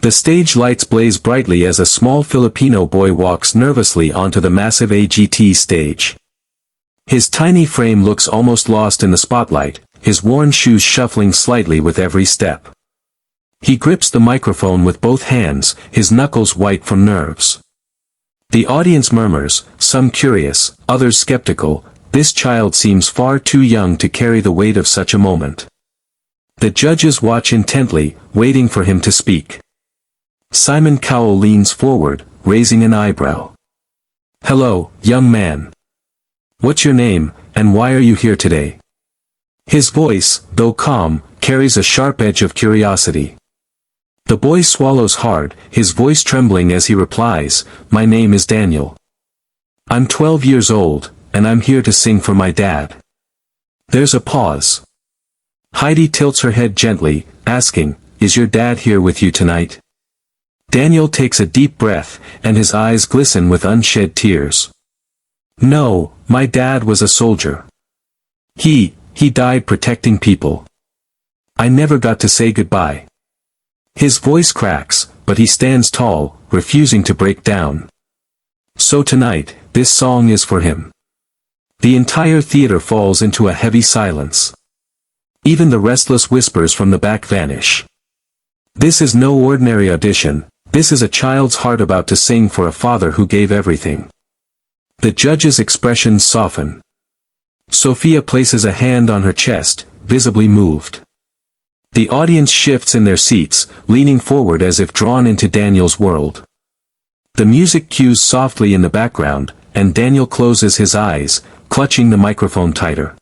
The stage lights blaze brightly as a small Filipino boy walks nervously onto the massive AGT stage. His tiny frame looks almost lost in the spotlight, his worn shoes shuffling slightly with every step. He grips the microphone with both hands, his knuckles white from nerves. The audience murmurs, some curious, others skeptical. This child seems far too young to carry the weight of such a moment. The judges watch intently, waiting for him to speak. Simon Cowell leans forward, raising an eyebrow. "Hello, young man. What's your name, and why are you here today?" His voice, though calm, carries a sharp edge of curiosity. The boy swallows hard, his voice trembling as he replies, "My name is Daniel. I'm 12 years old, and I'm here to sing for my dad." There's a pause. Heidi tilts her head gently, asking, "Is your dad here with you tonight?" Daniel takes a deep breath, and his eyes glisten with unshed tears. "No, my dad was a soldier. He died protecting people. I never got to say goodbye." His voice cracks, but he stands tall, refusing to break down. So tonight, this song is for him. The entire theater falls into a heavy silence. Even the restless whispers from the back vanish. This is no ordinary audition, this is a child's heart about to sing for a father who gave everything. The judge's expressions soften. Sophia places a hand on her chest, visibly moved. The audience shifts in their seats, leaning forward as if drawn into Daniel's world. The music cues softly in the background, and Daniel closes his eyes, clutching the microphone tighter.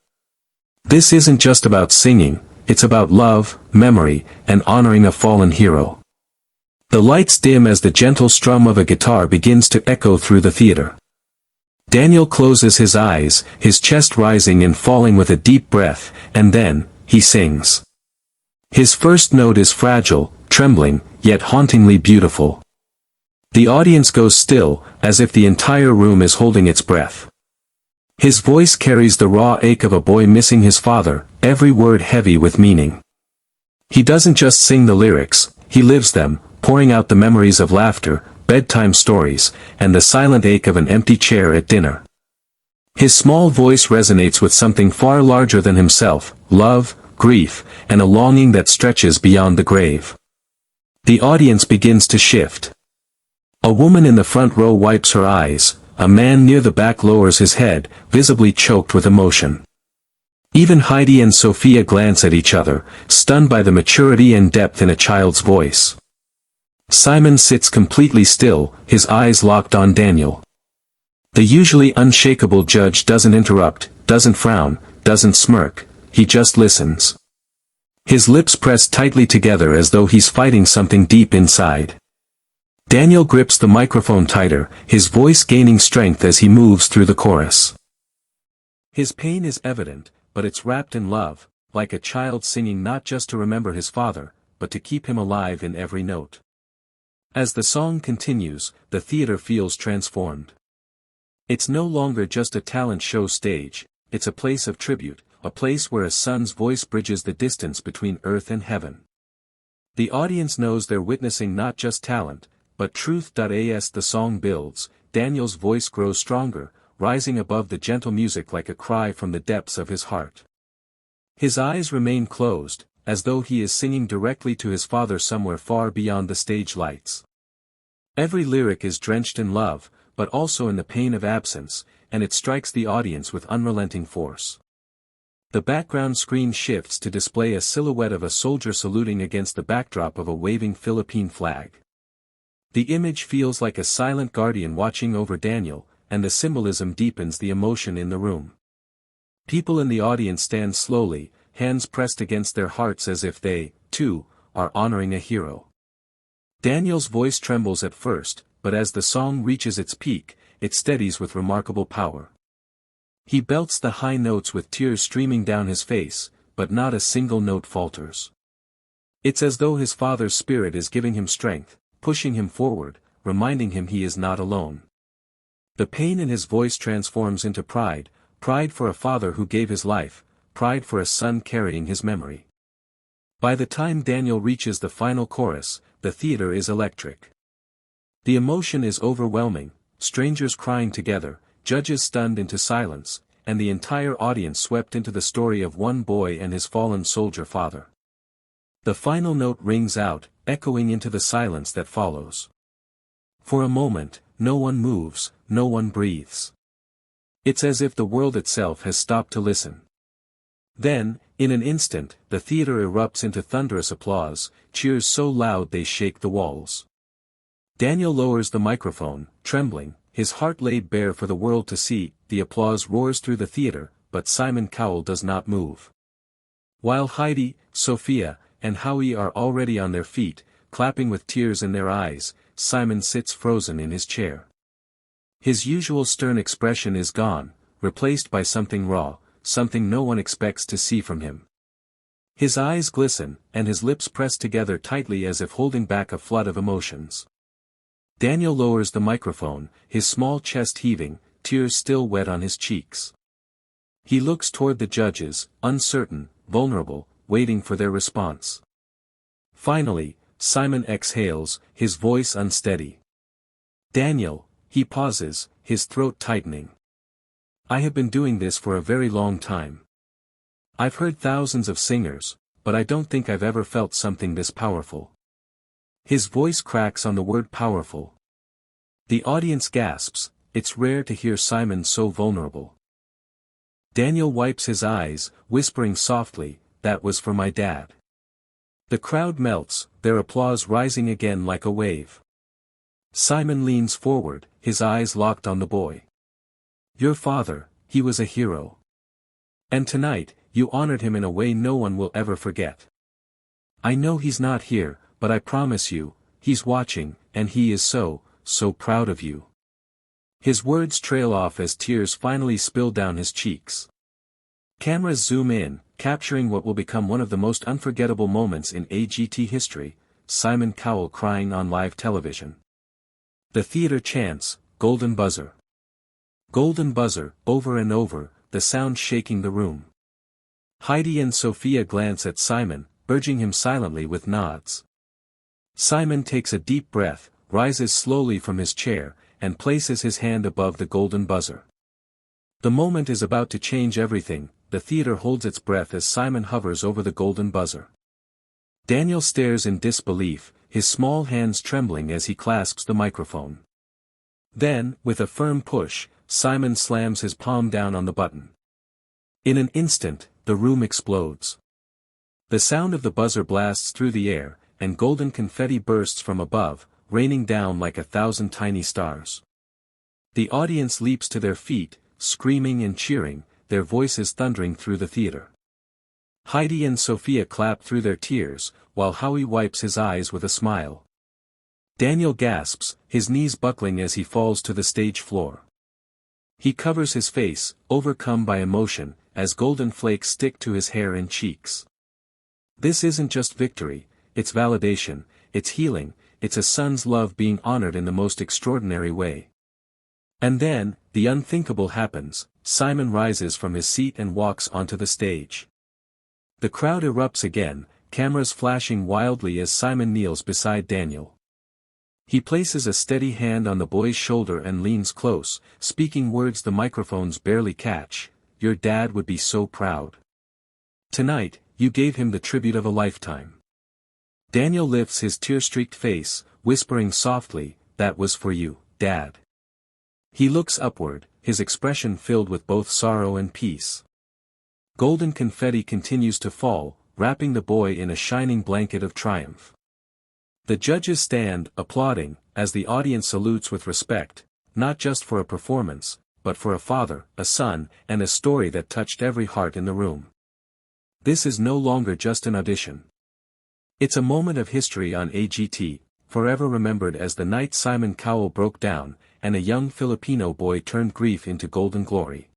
This isn't just about singing, it's about love, memory, and honoring a fallen hero. The lights dim as the gentle strum of a guitar begins to echo through the theater. Daniel closes his eyes, his chest rising and falling with a deep breath, and then, he sings. His first note is fragile, trembling, yet hauntingly beautiful. The audience goes still, as if the entire room is holding its breath. His voice carries the raw ache of a boy missing his father, every word heavy with meaning. He doesn't just sing the lyrics, he lives them, pouring out the memories of laughter, bedtime stories, and the silent ache of an empty chair at dinner. His small voice resonates with something far larger than himself, love, grief, and a longing that stretches beyond the grave. The audience begins to shift. A woman in the front row wipes her eyes, a man near the back lowers his head, visibly choked with emotion. Even Heidi and Sophia glance at each other, stunned by the maturity and depth in a child's voice. Simon sits completely still, his eyes locked on Daniel. The usually unshakable judge doesn't interrupt, doesn't frown, doesn't smirk, he just listens. His lips press tightly together as though he's fighting something deep inside. Daniel grips the microphone tighter, his voice gaining strength as he moves through the chorus. His pain is evident, but it's wrapped in love, like a child singing not just to remember his father, but to keep him alive in every note. As the song continues, the theater feels transformed. It's no longer just a talent show stage, it's a place of tribute, a place where a son's voice bridges the distance between earth and heaven. The audience knows they're witnessing not just talent, but truth. As the song builds, Daniel's voice grows stronger, rising above the gentle music like a cry from the depths of his heart. His eyes remain closed, as though he is singing directly to his father somewhere far beyond the stage lights. Every lyric is drenched in love, but also in the pain of absence, and it strikes the audience with unrelenting force. The background screen shifts to display a silhouette of a soldier saluting against the backdrop of a waving Philippine flag. The image feels like a silent guardian watching over Daniel, and the symbolism deepens the emotion in the room. People in the audience stand slowly, hands pressed against their hearts as if they, too, are honoring a hero. Daniel's voice trembles at first, but as the song reaches its peak, it steadies with remarkable power. He belts the high notes with tears streaming down his face, but not a single note falters. It's as though his father's spirit is giving him strength, pushing him forward, reminding him he is not alone. The pain in his voice transforms into pride, pride for a father who gave his life, pride for a son carrying his memory. By the time Daniel reaches the final chorus, the theater is electric. The emotion is overwhelming, strangers crying together, judges stunned into silence, and the entire audience swept into the story of one boy and his fallen soldier father. The final note rings out, echoing into the silence that follows. For a moment, no one moves, no one breathes. It's as if the world itself has stopped to listen. Then, in an instant, the theater erupts into thunderous applause, cheers so loud they shake the walls. Daniel lowers the microphone, trembling, his heart laid bare for the world to see. The applause roars through the theater, but Simon Cowell does not move. While Heidi, Sophia, and Howie are already on their feet, clapping with tears in their eyes, Simon sits frozen in his chair. His usual stern expression is gone, replaced by something raw, something no one expects to see from him. His eyes glisten, and his lips press together tightly as if holding back a flood of emotions. Daniel lowers the microphone, his small chest heaving, tears still wet on his cheeks. He looks toward the judges, uncertain, vulnerable, waiting for their response. Finally, Simon exhales, his voice unsteady. Daniel, he pauses, his throat tightening. I have been doing this for a very long time. I've heard thousands of singers, but I don't think I've ever felt something this powerful. His voice cracks on the word powerful. The audience gasps. It's rare to hear Simon so vulnerable. Daniel wipes his eyes, whispering softly, "That was for my dad." The crowd melts, their applause rising again like a wave. Simon leans forward, his eyes locked on the boy. "Your father, he was a hero. And tonight, you honored him in a way no one will ever forget. I know he's not here, but I promise you, he's watching, and he is so proud of you." His words trail off as tears finally spill down his cheeks. Cameras zoom in, capturing what will become one of the most unforgettable moments in AGT history, Simon Cowell crying on live television. The theater chants, "Golden buzzer. Golden buzzer," over and over, the sound shaking the room. Heidi and Sophia glance at Simon, urging him silently with nods. Simon takes a deep breath, rises slowly from his chair, and places his hand above the golden buzzer. The moment is about to change everything. The theater holds its breath as Simon hovers over the golden buzzer. Daniel stares in disbelief, his small hands trembling as he clasps the microphone. Then, with a firm push, Simon slams his palm down on the button. In an instant, the room explodes. The sound of the buzzer blasts through the air, and golden confetti bursts from above, raining down like 1,000 tiny stars. The audience leaps to their feet, screaming and cheering, their voices thundering through the theater. Heidi and Sophia clap through their tears, while Howie wipes his eyes with a smile. Daniel gasps, his knees buckling as he falls to the stage floor. He covers his face, overcome by emotion, as golden flakes stick to his hair and cheeks. This isn't just victory, it's validation, it's healing, it's a son's love being honored in the most extraordinary way. And then, the unthinkable happens. Simon rises from his seat and walks onto the stage. The crowd erupts again, cameras flashing wildly as Simon kneels beside Daniel. He places a steady hand on the boy's shoulder and leans close, speaking words the microphones barely catch. "Your dad would be so proud. Tonight, you gave him the tribute of a lifetime." Daniel lifts his tear-streaked face, whispering softly, "That was for you, Dad." He looks upward, his expression filled with both sorrow and peace. Golden confetti continues to fall, wrapping the boy in a shining blanket of triumph. The judges stand, applauding, as the audience salutes with respect, not just for a performance, but for a father, a son, and a story that touched every heart in the room. This is no longer just an audition. It's a moment of history on AGT, forever remembered as the night Simon Cowell broke down, and a young Filipino boy turned grief into golden glory.